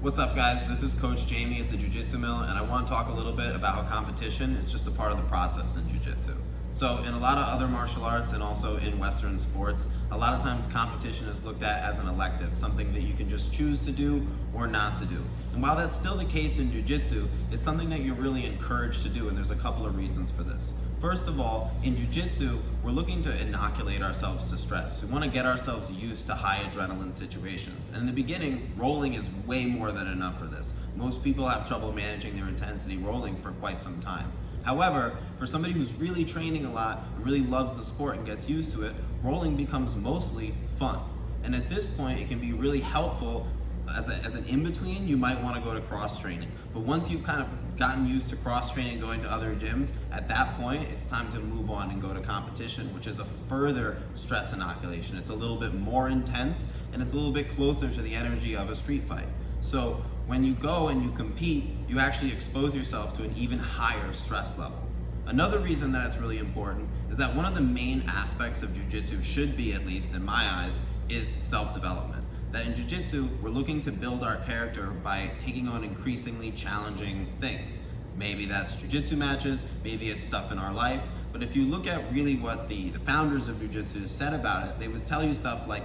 What's up, guys? This is Coach Jamie at the Jiu-Jitsu Mill, and I want to talk a little bit about how competition is just a part of the process in Jiu-Jitsu. So in a lot of other martial arts and also in Western sports, a lot of times competition is looked at as an elective, something that you can just choose to do or not to do. And while that's still the case in Jiu-Jitsu, it's something that you're really encouraged to do, and there's a couple of reasons for this. First of all, in Jiu-Jitsu, we're looking to inoculate ourselves to stress. We want to get ourselves used to high adrenaline situations. And in the beginning, rolling is way more than enough for this. Most people have trouble managing their intensity rolling for quite some time. However, for somebody who's really training a lot and really loves the sport and gets used to it, rolling becomes mostly fun. And at this point, it can be really helpful as an in-between. You might want to go to cross training. But once you've kind of gotten used to cross training, going to other gyms, at that point, it's time to move on and go to competition, which is a further stress inoculation. It's a little bit more intense, and it's a little bit closer to the energy of a street fight. So when you go and you compete, you actually expose yourself to an even higher stress level. Another reason that it's really important is that one of the main aspects of Jiu-Jitsu should be, at least in my eyes, is self-development. That in Jiu-Jitsu, we're looking to build our character by taking on increasingly challenging things. Maybe that's Jiu-Jitsu matches, maybe it's stuff in our life, but if you look at really what the founders of Jiu-Jitsu said about it, they would tell you stuff like,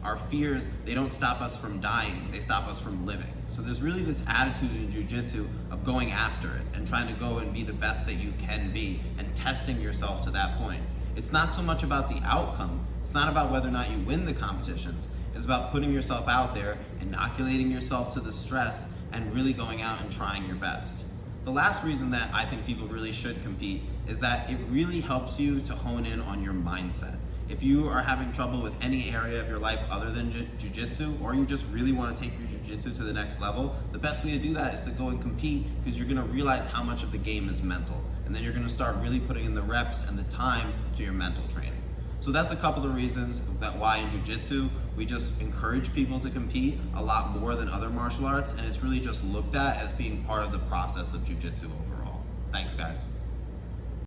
our fears, they don't stop us from dying, they stop us from living. So there's really this attitude in Jiu-Jitsu of going after it and trying to go and be the best that you can be and testing yourself to that point. It's not so much about the outcome, it's not about whether or not you win the competitions, it's about putting yourself out there, inoculating yourself to the stress, and really going out and trying your best. The last reason that I think people really should compete is that it really helps you to hone in on your mindset. If you are having trouble with any area of your life other than Jiu-Jitsu, or you just really want to take your Jiu-Jitsu to the next level, the best way to do that is to go and compete, because you're going to realize how much of the game is mental. And then you're going to start really putting in the reps and the time to your mental training. So that's a couple of reasons that why in Jiu-Jitsu, we just encourage people to compete a lot more than other martial arts, and it's really just looked at as being part of the process of Jiu-Jitsu overall. Thanks, guys.